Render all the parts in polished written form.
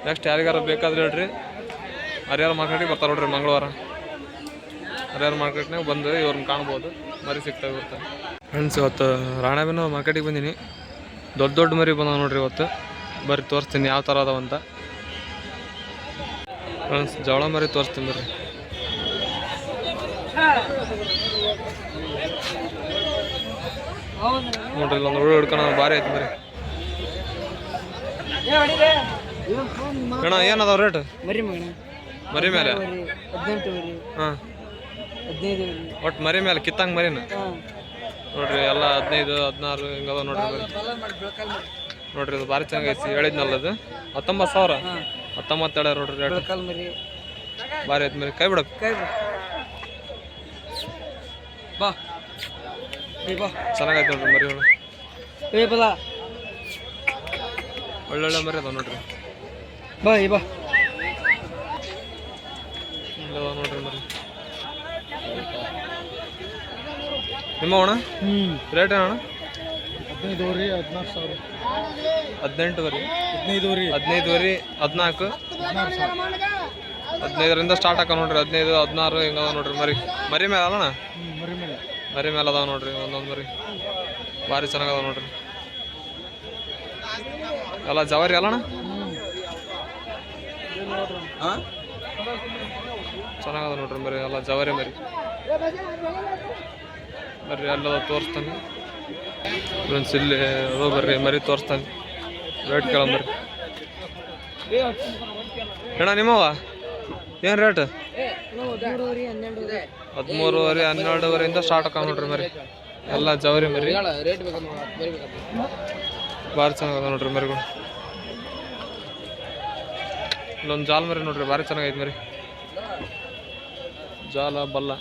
Next ಯಾರಿಗಾರ ಬೇಕಾದ್ರೆ ಹೇಳ್ರಿ ಹರಿಹರ ಮಾರ್ಕೆಟಿಗೆ ಬರ್ತಾರೆ ನೋಡ್ರಿ ಮಂಗಳವಾರ. ಹರಿಹರ ಮಾರ್ಕೆಟ್ನಾಗ ಬಂದು ಇವ್ರನ್ನ ಕಾಣ್ಬೋದು, ಮರಿ ಸಿಗ್ತಾವೆ ಇರ್ತಾರೆ ಫ್ರೆಂಡ್ಸ್. ಇವತ್ತು ರಾಣೆಬೆನ್ನೂರು ಮಾರ್ಕೆಟಿಗೆ ಬಂದೀನಿ. ದೊಡ್ಡ ದೊಡ್ಡ ಮರಿ ಬಂದಾವ ನೋಡ್ರಿ ಇವತ್ತು. ಬರ್ರಿ ತೋರಿಸ್ತೀನಿ ಯಾವ ಥರ ಅದಾವಂತ ಫ್ರೆಂಡ್ಸ್. ಜವಳ ಮರಿ ತೋರಿಸ್ತೀನಿ ಬರ್ರಿ. ನೋಡ್ರಿ ಇಲ್ಲೊಂದು ಹುಳು ಹಿಡ್ಕೊಂಡು ಭಾರಿ ಐತಿ ಮರಿ. ಅಣ್ಣ ಏನದಾವ ರೇಟ್ ಮರಿ ಮೇಲೆ? ಹಾಂ, ಒಟ್ಟು ಮರಿ ಮೇಲೆ ಕಿತ್ತಂಗೆ ಮರಿನ ನೋಡ್ರಿ ಎಲ್ಲ 15, 16 ಹಿಂಗದ ನೋಡ್ರಿ ಮರಿ. ನೋಡ್ರಿ ಇದು ಭಾರಿ ಚೆನ್ನಾಗೈತಿ. ಹೇಳಿದ್ನಲ್ಲ ಅದು 19,000. 19 ನೋಡ್ರಿ ರೇಟ್. ಭಾರಿ ಐತಿ ಮರಿ. ಕೈ ಬಿಡಕ್ ಬಾ, ಚೆನ್ನಾಗೈತಿ ನೋಡ್ರಿ ಮರಿಗಳು. ಒಳ್ಳೊಳ್ಳೆ ಮರಿ ಅದಾವ ನೋಡ್ರಿ. ಬಾ ನೋಡ್ರಿ ಮರಿ. ನಿಮ್ಮ ಅಣ್ಣ ರೇಟ್ ಏನಣ್ಣ? 15 16,000. 18 ವರೆ, 15 14, 15ರಿಂದ ಸ್ಟಾರ್ಟ್ ಹಾಕ ನೋಡ್ರಿ. 15, 16 ಹಿಂಗದ ನೋಡ್ರಿ ಮರಿ. ಮರಿ ಮೇಲೆ ಅಲ್ಲಣ್ಣ? ಮರಿ ಮೇಲೆ ಅದಾವ ನೋಡ್ರಿ ಒಂದೊಂದು ಮರಿ. ಭಾರಿ ಚೆನ್ನಾಗದ ನೋಡ್ರಿ. ಎಲ್ಲ ಜವಾರಿ ಅಲ್ಲಣ್ಣ? ಚೆನ್ನಾಗದ ನೋಡ್ರಿ ಮರಿ, ಎಲ್ಲ ಜವಾರಿ ಮರಿ. ಬರ್ರಿ ಎಲ್ಲ ತೋರಿಸ್ತಾನೆ ಫ್ರೆಂಡ್ಸ್. ಇಲ್ಲಿ ಅದು ಬರ್ರಿ ಮರಿ ತೋರಿಸ್ತಾನೆ. ರೇಟ್ ಕೇಳಂಬರ್ರಿ. ಅಣ್ಣ ನಿಮ್ಮವ ಏನು ರೇಟ್? 13ವರೆ 12ವರೆಯಿಂದ ಸ್ಟಾರ್ಟ್ ಆಕ ನೋಡ್ರಿ ಮರಿ. ಎಲ್ಲ ಜವರಿ ಮರಿ. ಭಾರಿ ಚೆನ್ನಾಗದ ನೋಡ್ರಿ ಮರಿಗಳು. ಇಲ್ಲೊಂದು ಜಾಲ್ ಮರಿ ನೋಡ್ರಿ, ಭಾರಿ ಚೆನ್ನಾಗೈತೆ ಮರಿ. ಜಾಲ ಬಲ್ಲ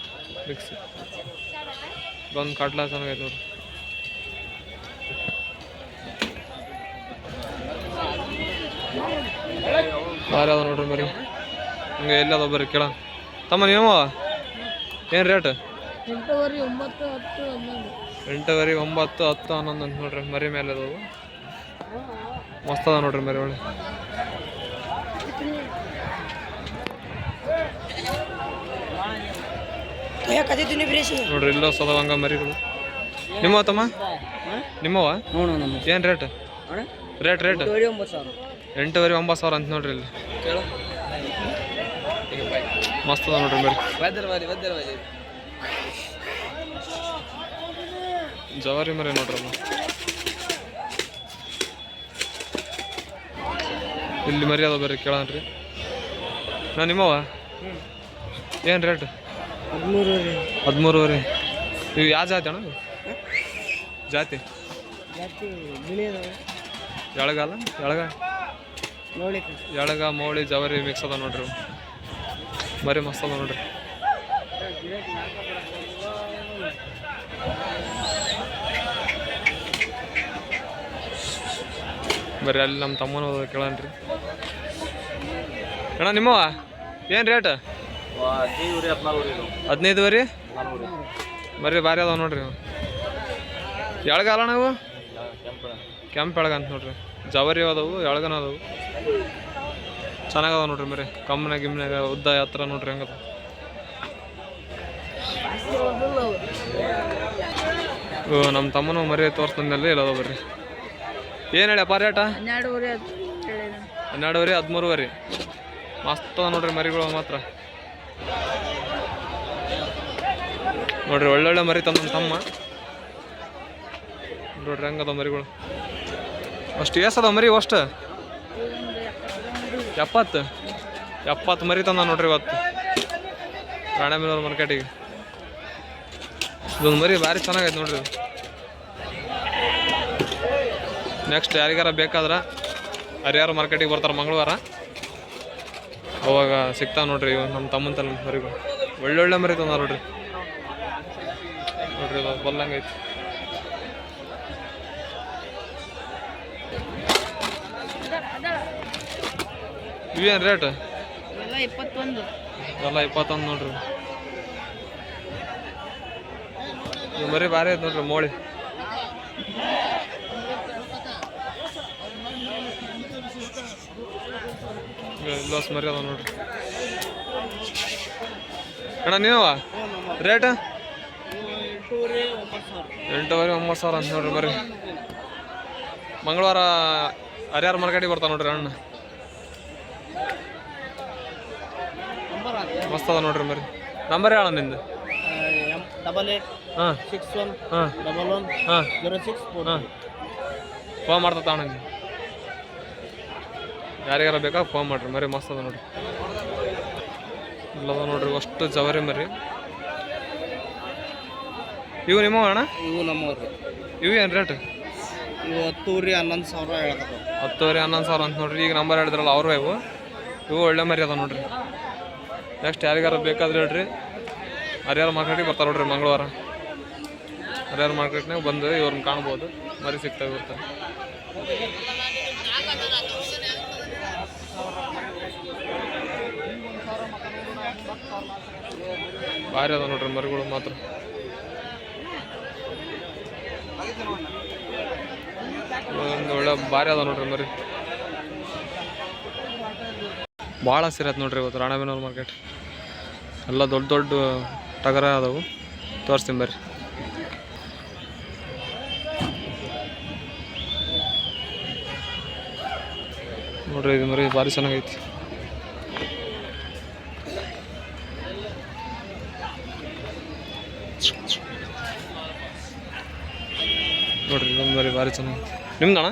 ಮಿಕ್ಸ್. ಒಂದು ಕಟ್ಲ ಚೆನ್ನಾಗೈತೆ ನೋಡ್ರಿ. ಭಾರಿ ಅದ ನೋಡ್ರಿ ಮರಿ. ಹಂಗೆ ಎಲ್ಲಿ ಅದ ಬರ್ರಿ ಕೇಳ. ತಮ್ಮ ನೀವು ಏನು ರೇಟ್? 8ವರೆ 9, 10, 11. 8ವರೆ 9, 10, 11 ಅಂತ ನೋಡ್ರಿ ಮರಿ ಮೇಲೆ ಅದಾವು. ಮಸ್ತ್ ಅದ ನೋಡ್ರಿ ಮರಿ ಒಳ್ಳೆ. ನೋಡ್ರಿ ಇಲ್ಲೋ ಸದವ ಹಂಗ ಮರಿಗಳು. ನಿಮ್ಮವ ತಮ್ಮ? ನಿಮ್ಮವ ಏನು ರೇಟ್? ರೇಟ್ 8ವರೆ 9,000 ಅಂತ ನೋಡ್ರಿ. ಇಲ್ಲಿ ಮಸ್ತ್ ಅದ ನೋಡ್ರಿ ಮರಿ. ಜವಾರಿ ಮರಿ ನೋಡ್ರಲ್ಲ. ಇಲ್ಲಿ ಮರಿ ಅದ ಬರ್ರಿ ಕೇಳನ್ರಿ. ನಾ ನಿಮ್ಮವ ಏನು ರೇಟ್? 13ವರೆ. ಇವು ಯಾವ ಜಾತಿ ಅಣ್ಣ? ಜಾತಿ ಎಳಗಲ್ಲ? ಎಳಗ ಮೌಳಿ ಜವಾರಿ ಮಿಕ್ಸ್ ಅದ ನೋಡ್ರಿ. ಮರಿ ಮಸ್ತ್ ಅದ ನೋಡ್ರಿ. ಬರ್ರಿ ಅಲ್ಲಿ ನಮ್ಮ ತಮ್ಮನ ಕೇಳನ್ರಿ. ಅಣ್ಣ ನಿಮ್ಮವ ಏನು ರೇಟ್? 15ವರೆ ಮರಿ ಭಾರಿ ಅದಾವ ನೋಡ್ರಿ. ಎಳಗ ಅಲ್ಲ ನಾವು ಕೆಂಪು ಎಳಗ ಅಂತ ನೋಡ್ರಿ. ಜವಾರಿ ಅದಾವು, ಎಳಗನ ಅದಾವು. ಚೆನ್ನಾಗದ ನೋಡ್ರಿ ಮರಿ. ಕಮ್ಮನ ಗಿಮ್ನಾಗ ಉದ್ದ ಎತ್ತರ ನೋಡ್ರಿ ಹಂಗದ. ನಮ್ಮ ತಮ್ಮನ ಮರಿ ತೋರಿಸ್ತಂದಲ್ಲಿ ಇಲ್ಲದ ಬರ್ರಿ. ಏನು ಹೇಳ್ಯಪ್ಪ ರೇಟ? 12ವರೆ 13ವರೆ. ಮಸ್ತ್ ಅದ ನೋಡ್ರಿ ಮರಿಗಳು ಮಾತ್ರ. ನೋಡ್ರಿ ಒಳ್ಳೊಳ್ಳೆ ಮರಿ ತಂದ ತಮ್ಮ. ನೋಡ್ರಿ ಹೆಂಗದ ಮರಿಗಳು. ಅಷ್ಟು ಎಷ್ಟದ ಮರಿ? ಅಷ್ಟು 70 ಮರಿ ತಂದ ನೋಡ್ರಿ ಇವತ್ತು ರಾಣೆಬೆನ್ನೂರು ಮಾರ್ಕೆಟಿಗೆ. ಇದೊಂದು ಮರಿ ಭಾರಿ ಚೆನ್ನಾಗೈತೆ ನೋಡ್ರಿ. ನೆಕ್ಸ್ಟ್ ಯಾರಿಗಾರ ಬೇಕಾದ್ರೆ ಹರಿಹರ ಮಾರ್ಕೆಟಿಗೆ ಬರ್ತಾರೆ ಮಂಗಳವಾರ, ಅವಾಗ ಸಿಗ್ತಾವೆ ನೋಡ್ರಿ ನಮ್ಮ ತಮ್ಮನ ತನ್ನ ಮರಿಗಳು. ಒಳ್ಳೊಳ್ಳೆ ಮರಿ ತಂದ ನೋಡ್ರಿ. ನೋಡ್ರಿ ಇದು ಬಲ್ಲಂಗೈತಿ. ಇವೇನು ರೇಟ್? ಎಲ್ಲ 21. ಎಲ್ಲ 21 ನೋಡ್ರಿ. ಇದು ಮರಿ ಭಾರಿ ಐತೆ ನೋಡ್ರಿ ಮೋಳಿ. ಲೋಸ್ ಮರಿ ಅದ ನೋಡ್ರಿ ಅಣ್ಣ ನೀವ ರೇಟ್ 8,900 ಅಂತ ನೋಡ್ರಿ ಬರ್ರಿ. ಮಂಗಳವಾರ ಹರಿಯಾರ ಮಾರ್ಕೆಟಿಗೆ ಬರ್ತಾವ ನೋಡ್ರಿ ಅಣ್ಣ. ಮಸ್ತ್ ಅದ ನೋಡ್ರಿ ಮರಿ. ನಂಬರ್ ಹೇಳ ನಿಂದು. 88 ಹಾಂ 61 ಹಾಂ 11 ಹಾಂ 06 ಹಾಂ ಫೋನ್ ಮಾಡ್ತಾ ಅಣ್ಣ ನೀವು. ಯಾರಿಗಾರ ಬೇಕಾ ಫೋನ್ ಮಾಡ್ರಿ. ಮರಿ ಮಸ್ತ್ ಅದ ನೋಡ್ರಿ. ಇಲ್ಲದ ನೋಡ್ರಿ ಅಷ್ಟು ಜವರಿ ಮರಿ. ಇವು ನಿಮ್ಮವ ಅಣ್ಣ? ಇವು ನಮ್ಮವ್ರಿ. ಇವು ಏನು ರೇಟ್? ಇವು 10,000 11,000 ಹೇಳ್ತಾರೆ. 10,000 11,000 ಅಂತ ನೋಡ್ರಿ. ಈಗ ನಂಬರ್ ಹೇಳಿದ್ರಲ್ಲ ಅವರು ಇವು ಒಳ್ಳೆ ಮರಿ ಅದ ನೋಡ್ರಿ. ನೆಕ್ಸ್ಟ್ ಯಾರಿಗಾರ ಬೇಕಾದ್ರೆ ಹೇಳ್ರಿ. ಹರಿಯಾರ ಮಾರ್ಕೆಟಿಗೆ ಬರ್ತಾರೆ ನೋಡ್ರಿ ಮಂಗಳವಾರ. ಹರಿಯಾರ ಮಾರ್ಕೆಟ್ನಾಗ ಬಂದು ಇವ್ರನ್ನ ಕಾಣ್ಬೋದು. ಮರಿ ಸಿಗ್ತಾವೆ ಇರ್ತಾರೆ. ಭಾರಿ ಅದ ನೋಡ್ರಿ ಮರಿಗಳು ಮಾತ್ರ. ಒಂದು ಒಳ್ಳೆ ಭಾರಿ ಅದ ನೋಡ್ರಿ ಮರಿ. ಭಾಳ ಸಿರತ್ ನೋಡ್ರಿ ಇವತ್ತು ರಾಣೆಬೆನ್ನೂರು ಮಾರ್ಕೆಟ್. ಎಲ್ಲ ದೊಡ್ಡ ದೊಡ್ಡ ಟಗರ ಅದಾವು. ತೋರಿಸ್ತೀನಿ ಬರ್ರಿ. ನೋಡ್ರಿ ಇದು ಮರಿ ಭಾರಿ ಚೆನ್ನಾಗೈತಿ. ನೋಡ್ರಿ ಇದೊಂದು ಮರಿ ಭಾರಿ ಚೆನ್ನಾಗೈತಿ. ನಿಮ್ದಣ್ಣ?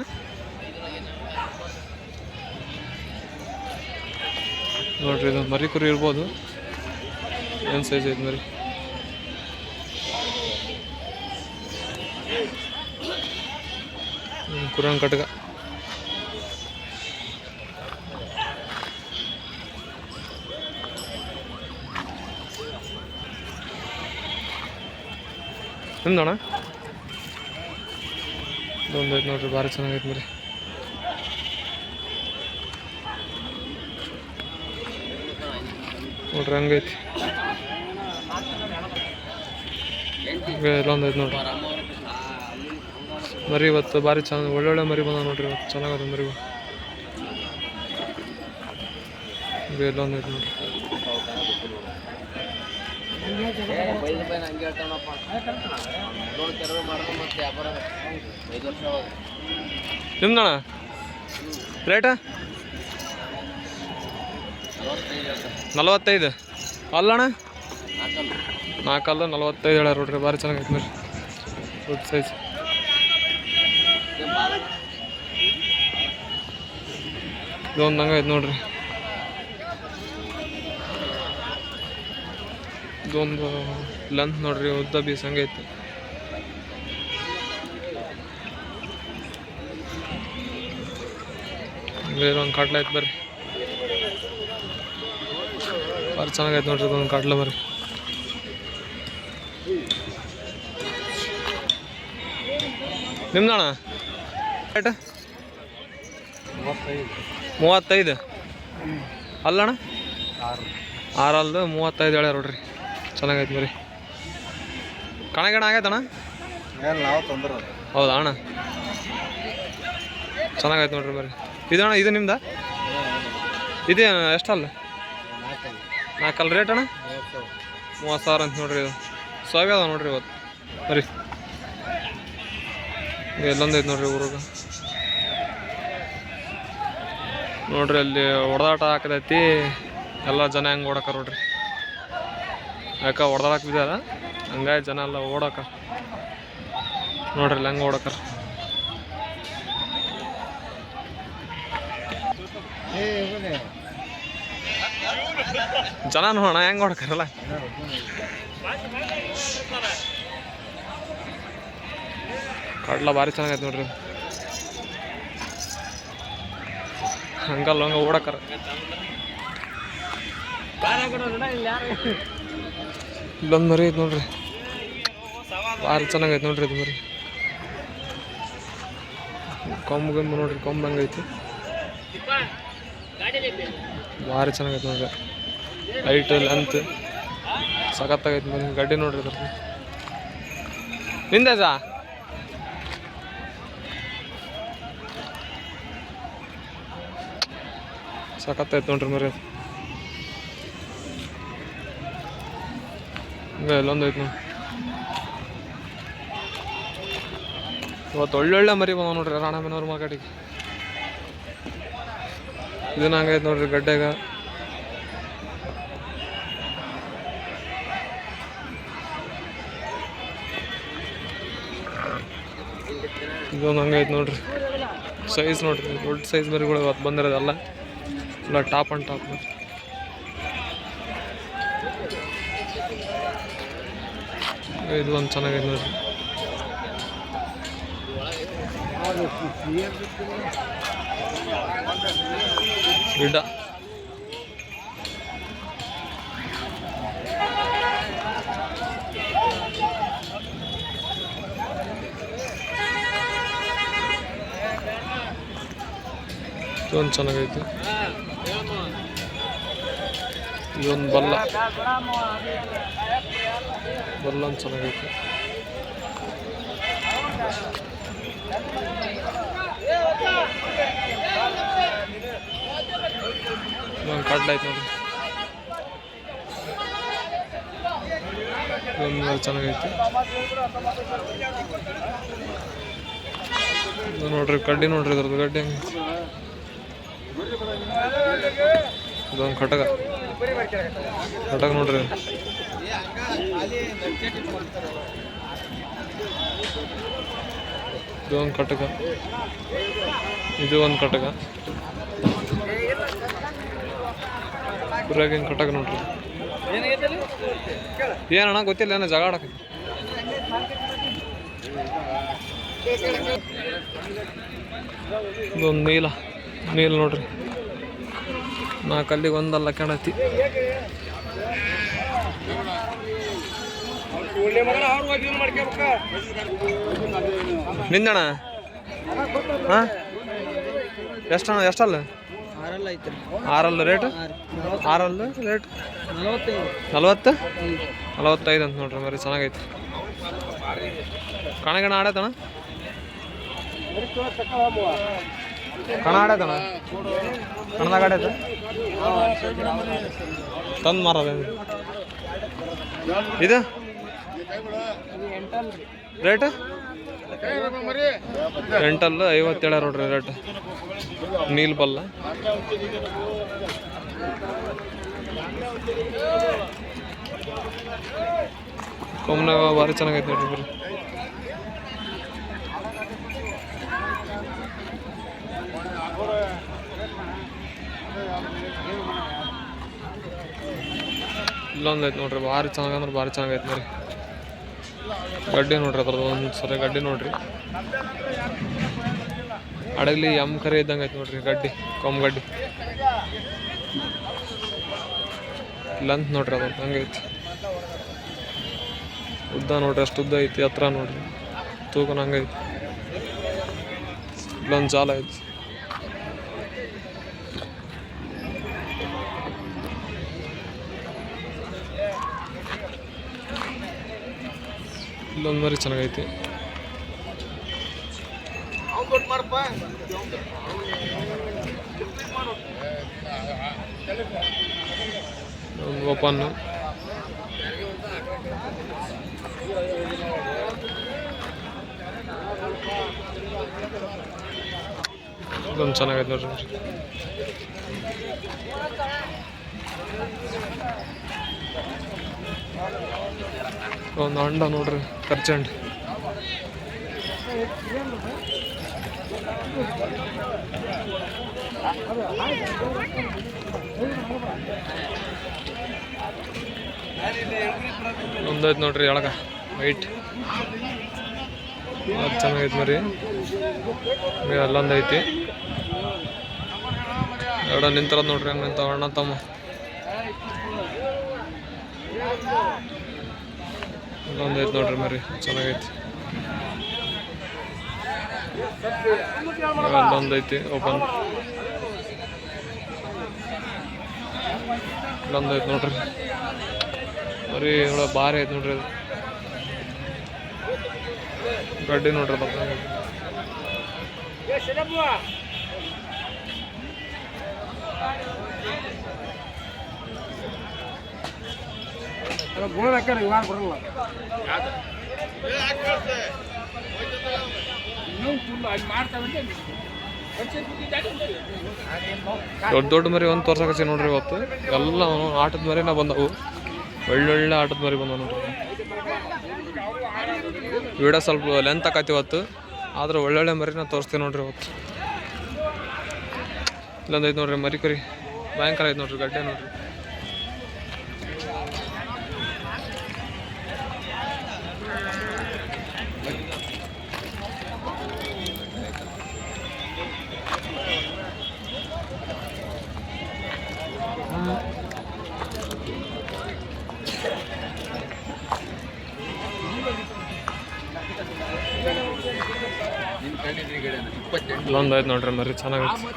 ನೋಡ್ರಿ ಇದು ಮರಿ ಕುರಿ ಇರ್ಬೋದು. ಏನು ಸೈಜ್ ಐತೆ ಮರಿ. ಕುರಿಯನ್ ಕಟ್ಗ. ನಿಮ್ದಣ್ಣ? ಇದೊಂದು ಐತೆ ನೋಡ್ರಿ ಭಾರಿ ಚೆನ್ನಾಗೈತೆ ಮರಿ. ನೋಡ್ರಿ ಹಂಗೈತಿ. ಇಲ್ಲೊಂದು ಐತೆ ನೋಡ್ರಿ ಮರಿ. ಇವತ್ತು ಭಾರಿ ಚೆನ್ನಾಗಿ ಒಳ್ಳೊಳ್ಳೆ ಮರಿ ಬಂದ ನೋಡ್ರಿ. ಇವತ್ತು ಚೆನ್ನಾಗದ ಮರಿಗಳು. ಇಲ್ಲೊಂದು ಐತೆ ನೋಡ್ರಿ. ನಿಮ್ದಣ್ಣ ರೇಟ? 45 ಅಲ್ಲಣ್ಣ? 4 45 ಹೇಳ್ಯಾರ ನೋಡ್ರಿ. ಭಾರಿ ಚೆನ್ನಾಗೈತೆ ಮರಿ. ದೊಡ್ಡ ಸೈಜ್. ಇದೊಂದು ಹಂಗೈತೆ ನೋಡ್ರಿ. ಇದೊಂದು ಲೆಂತ್ ನೋಡ್ರಿ. ಉದ್ದ ಬೀಸ್ ಹಂಗೈತೆ. ಒಂದು ಕಾಟ್ಲ ಐತೆ ಬರ್ರಿ. ಭಾರಿ ಚೆನ್ನಾಗೈತೆ ನೋಡ್ರಿ. ಇದೊಂದು ಕಾಟ್ಲ ಬರ್ರಿ. ನಿಮ್ದಣ್ಣ ರೇಟ್? 35 ಅಲ್ಲಣ್ಣ? 6 ಅಲ್ದು 35 ಹೇಳ್ಯಾರ ನೋಡ್ರಿ. ಚೆನ್ನಾಗೈತೆ ಮರಿ. ಕಣಗಣ ಆಗೈತಣ್ಣ? ಹೌದಾ ಅಣ್ಣ? ಚೆನ್ನಾಗೈತೆ ನೋಡ್ರಿ ಮರಿ. ಇದಣ್ಣ ಇದು ನಿಮ್ದ? ಇದೇ ಎಷ್ಟಲ್ಲ? 4 ರೇಟ್ ಅಣ್ಣ? 30,000 ಅಂತ ನೋಡ್ರಿ. ಇದು ಸಾಗ ಅದ ನೋಡ್ರಿ ಇವತ್ತು ಮರಿ. ಎಲ್ಲೊಂದು ಐತೆ ನೋಡ್ರಿ ಊರಾಗ. ನೋಡ್ರಿ ಅಲ್ಲಿ ಹೊಡೆದಾಟ ಹಾಕದೈತಿ. ಎಲ್ಲ ಜನ ಹೆಂಗೆ ಓಡಾಕ ನೋಡ್ರಿ. ಯಾಕೆ ಹೊಡೆದಾಡಕ್ಕೆ ಬಿದ್ದಾರ ಹಂಗಾಗಿ ಜನ ಎಲ್ಲ ಓಡಾಕ ನೋಡ್ರಿ ಅಲ್ಲಿ ಹೆಂಗೆ ಓಡಾಕ. ಜನ ನೋಡೋಣ ಹೆಂಗೆ ಓಡಾಕರಲ್ಲ. ಕಡ್ಲ ಭಾರಿ ಚೆನ್ನಾಗೈತೆ ನೋಡ್ರಿ. ಹಂಗಲ್ಲ ಹಂಗ ಓಡಾಕರ. ಇಲ್ಲೊಂದು ಮರಿ ಐತೆ ನೋಡ್ರಿ. ಭಾರಿ ಚೆನ್ನಾಗೈತೆ ನೋಡ್ರಿ ಇದು ಮರಿ. ಕೊಂಬು ನೋಡ್ರಿ. ಕೊಂಬು ಹಂಗೈತಿ. ಭಾರಿ ಚೆನ್ನಾಗೈತೆ ನೋಡ್ರಿ. ಹೈಟ್ ಲೆಂತ್ ಸಖತ್ತಾಗೈತೆ ಮರಿ. ಗಡ್ಡಿ ನೋಡ್ರಿ ಅದ್ರ ನಿಂದೆ ಸಾ. ಸಖತ್ತೈತೆ ನೋಡ್ರಿ ಮರಿ ಅದು. ಹಿಂಗೆ ಇಲ್ಲೊಂದು ಐತೆ ನೋಡಿ. ಇವತ್ತು ಒಳ್ಳೊಳ್ಳೆ ಮರಿ ಬಂದ ನೋಡ್ರಿ ರಾಣಮ್ಮನವ್ರ ಮಾರ್ಕೆಟಿಗೆ. ಇದನ್ನ ಹಂಗೈತೆ ನೋಡ್ರಿ ಗಡ್ಡೆಗ. ಇದೊಂದು ಹಂಗೈತೆ ನೋಡ್ರಿ. ಸೈಜ್ ನೋಡ್ರಿ, ದೊಡ್ಡ ಸೈಜ್ ಮರಿಗಳು ಇವತ್ತು ಬಂದಿರೋದಲ್ಲ, ಎಲ್ಲ ಟಾಪ್ ಆ್ಯಂಡ್ ಟಾಪ್ ಮರಿ. ಇದು ಒಂದು ಚೆನ್ನಾಗೈತೆ ನೋಡ್ರಿ. ಗಿಡ್ಡ ಇದೊಂದು ಚೆನ್ನಾಗೈತಿ. ಇದೊಂದು ಬಲ್ಲ ಒಂದು ಚೆನ್ನಾಗೈತಿ. ಇದೊಂದು ಕಡ್ಲಾಯ್ತು ನೋಡ್ರಿ. ಇದೊಂದು ಚೆನ್ನಾಗೈತಿ. ಇದು ನೋಡ್ರಿ ಕಡ್ಡಿ ನೋಡ್ರಿ, ಇದ್ರದ್ದು ಗಡ್ಡಿ ಹಂಗೆ. ಇದೊಂದು ಕಟಕ ನೋಡ್ರಿ. ಇದೊಂದು ಕಟಕ, ಇದು ಒಂದು ಕಟಕ. ಪುರಾಗಿನ ಕಟಕ ನೋಡ್ರಿ. ಏನಣ್ಣ ಗೊತ್ತಿಲ್ಲ, ಏನೋ ಜಗ ಆಡಕ್ಕೆ. ಇದೊಂದು ನೀಲ್ ನೋಡ್ರಿ. 4 ಅಲ್ಲಿಗೆ ಒಂದಲ್ಲ ಕಾಣತಿ. ನಿಂದಣ್ಣ ಹಾಂ ಎಷ್ಟಣ್ಣ? ಎಷ್ಟಲ್ಲ? 6 ರೇಟ್? 6 ರೇಟ್ 45 ಅಂತ ನೋಡ್ರಿ ಮರಿ. ಚೆನ್ನಾಗೈತಿ. ಕಣಗಣ ಆಡೈತಣ್ಣ? ಕಣ ಆಡೈತಣ್ಣ? ಕಣದಾಗ ಆಡೈತ? ತಂದು ಮಾರದ ಇದು ರೇಟ್? 8 57 ನೋಡ್ರಿ ರೇಟ್. ನೀಲ್ ಬಲ್ಲ. ಕೊಮ್ಮನಾಗ ಭಾರಿ ಚೆನ್ನಾಗೈತೆ ನೋಡ್ರಿ ಬರೀ. ಇಲ್ಲೊಂದು ಐತೆ ನೋಡ್ರಿ, ಭಾರಿ ಚೆನ್ನಾಗಂದ್ರೆ ಭಾರಿ ಚೆನ್ನಾಗೈತೆ ನೋಡ್ರಿ. ಗಡ್ಡಿ ನೋಡ್ರಿ, ಅದ್ರದ್ದು ಒಂದು ಸರಿ ಗಡ್ಡಿ ನೋಡ್ರಿ. ಹಡಗ್ಲಿ ಕರೆ ಇದ್ದಂಗೆ ಐತೆ ನೋಡ್ರಿ ಗಡ್ಡಿ, ಗಡ್ಡಿ ಇಲ್ಲಂತ ನೋಡ್ರಿ. ಅದ ಹಂಗೈತಿ. ಉದ್ದ ನೋಡ್ರಿ, ಅಷ್ಟು ಉದ್ದ ಐತಿ. ಹತ್ರ ನೋಡ್ರಿ, ತೂಕನ ಹಂಗೈತಿ. ಇಲ್ಲೊಂದು ಜಾಲ ಐತಿ. ಇಲ್ಲೊಂದು ಮರಿ ಚೆನ್ನಾಗೈತಿ. ಒಂದು ಓಪನ್. ಇದೊಂದು ಚೆನ್ನಾಗೈತೆ ನೋಡ್ರಿ. ಒಂದು ಅಂಡ ನೋಡ್ರಿ, ಕರ್ಚಂಡ್. ಒಂದೈತೆ ನೋಡ್ರಿ ಎಳಗ ವೈಟ್. ಅದು ಚೆನ್ನಾಗೈತೆ ಮರಿ. ಅಲ್ಲೊಂದೈತಿ. ಎರಡು ನಿಂತರದ್ ನೋಡ್ರಿ, ಹಂಗೆ ನಿಂತ ಅಣ್ಣ ತಮ್ಮ. ಅಲ್ಲೊಂದೈತೆ ನೋಡ್ರಿ ಮರಿ, ಚೆನ್ನಾಗೈತಿ. ಅಲ್ಲೊಂದೈತಿ ಓಪನ್. ಅಲ್ಲೊಂದೈತೆ ನೋಡ್ರಿ ಮರಿ, ಭಾರಿ ಐತೆ ನೋಡ್ರಿ. ಅದು ಗಡ್ಡಿ ನೋಡ್ರಿ ಬರ್ತಾನೆ. ದೊಡ್ಡ ದೊಡ್ಡ ಮರಿ ಒಂದು ತೋರ್ಸಕತ್ತಿ ನೋಡ್ರಿ ಇವತ್ತು ಎಲ್ಲ ಆಟದ ಮರಿನ ಬಂದವು ಒಳ್ಳೊಳ್ಳೆ ಆಟದ ಮರಿ ಬಂದವು ನೋಡ್ರಿ ವಿಡಿಯೋ ಸ್ವಲ್ಪ ಲೆಂತ್ ಆಕತಿ ಇವತ್ತು ಆದ್ರೆ ಒಳ್ಳೊಳ್ಳೆ ಮರಿನ ತೋರಿಸ್ತೀವಿ ನೋಡ್ರಿ ಇವತ್ತು ಇಲ್ಲೊಂದು ಐತೆ ನೋಡ್ರಿ ಮರಿ ಕರಿ ಭಯಂಕರ ಐತೆ ನೋಡ್ರಿ ಗಡ್ಡೆ ನೋಡ್ರಿ ಇಲ್ಲೊಂದು ಐತೆ ನೋಡ್ರಿ ಮರಿ ಚೆನ್ನಾಗೈತೆ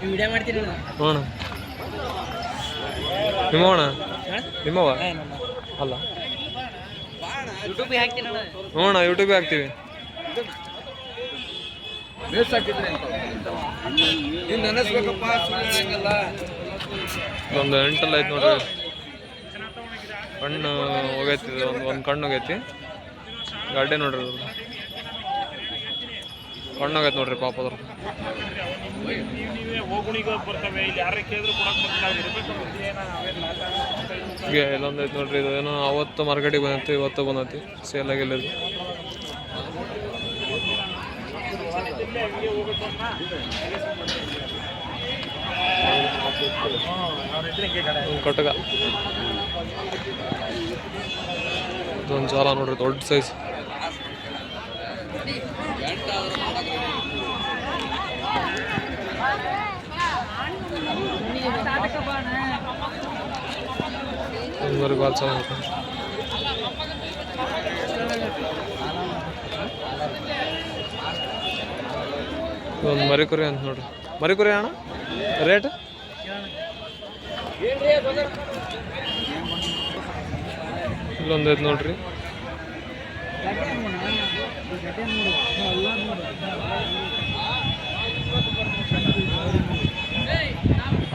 ವಿಡಿಯೋ ಮಾಡ್ತೀನಿ ನೋಣ ನಿಮ್ಮವಣ ನಿಮ್ಮವ ಅಲ್ಲ ಯೂಟ್ಯೂಬಿಗೆ ಹಾಕ್ತೀನಿ ನೋಣ ಯೂಟ್ಯೂಬಿಗೆ ಹಾಕ್ತೀವಿ ಒಂದು ಎಂಟಲ್ಲ ಐತೆ ನೋಡ್ರಿ ಕಣ್ಣು ಹೋಗೈತಿ ಒಂದು ಕಣ್ಣು ಹೋಗೈತಿ ಗಡ್ಡೆ ನೋಡ್ರಿ ಕಣ್ಣು ಹೋಗೈತೆ ನೋಡ್ರಿ ಪಾಪದ್ರ ಇಲ್ಲೊಂದು ಐತೆ ನೋಡ್ರಿ ಇದು ಏನೋ ಅವತ್ತು ಮಾರ್ಕೆಟಿಗೆ ಬಂದೈತಿ ಇವತ್ತು ಬಂದೈತಿ ಸೇಲ್ ಆಗಿಲ್ಲ ಇದು ಕಟಕ ಇದೊಂದು ಜಾಲ ನೋಡ್ರಿ ದೊಡ್ಡ ಸೈಜ್ ಒಂದು ಭಾಳ ಚೆನ್ನಾಗಿರುತ್ತೆ ಒಂದು ಮರಿಕುರಿ ಅಂತ ನೋಡ್ರಿ ಮರಿಕುರಿ ಅಣ್ಣ ರೇಟ್ ಇಲ್ಲೊಂದು ಐತೆ ನೋಡ್ರಿ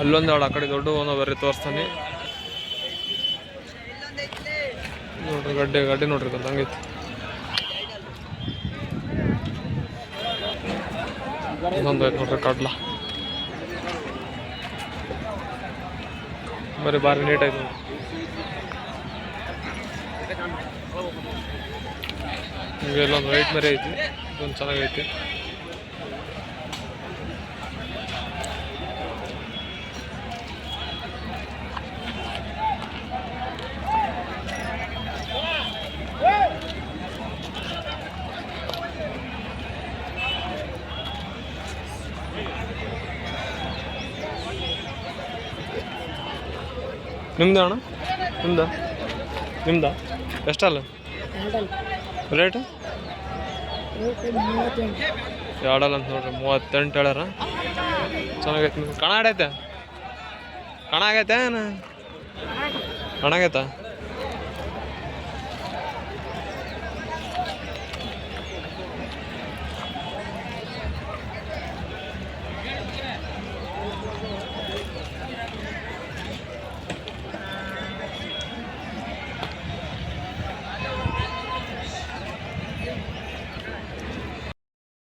ಅಲ್ಲೊಂದು ಆ ಕಡೆ ದೊಡ್ಡ ಒಂದು ಬರ್ರಿ ತೋರಿಸ್ತಾನೆ ನೋಡ್ರಿ ಗಡ್ಡೆ ನೋಡ್ರಿ ಅದು ಹಂಗೈತಿ ಇನ್ನೊಂದು ಐತೆ ನೋಡ್ರಿ ಕಡ್ಲ ಬರೀ ಭಾರಿ ನೀಟ್ ಐತೆ ನೋಡ್ರಿ ಹಿಂಗೆ ಇಲ್ಲೊಂದು ವೈಟ್ ಮರಿ ಐತಿ ಇದೊಂದು ಚೆನ್ನಾಗೈತಿ ನಿಮ್ದು ಅಣ್ಣ ನಿಮ್ದ ಎಷ್ಟಲ್ಲ ರೇಟ್ ಎರಡಲ್ಲ ಅಂತ ನೋಡ್ರಿ 38 ಹೇಳ್ಯಾರ ಚೆನ್ನಾಗೈತೆ ಕಣ ಆಡೈತೆ ಕಣ ಆಗೈತೆ ಏನು ಕಣ ಆಗೈತಾ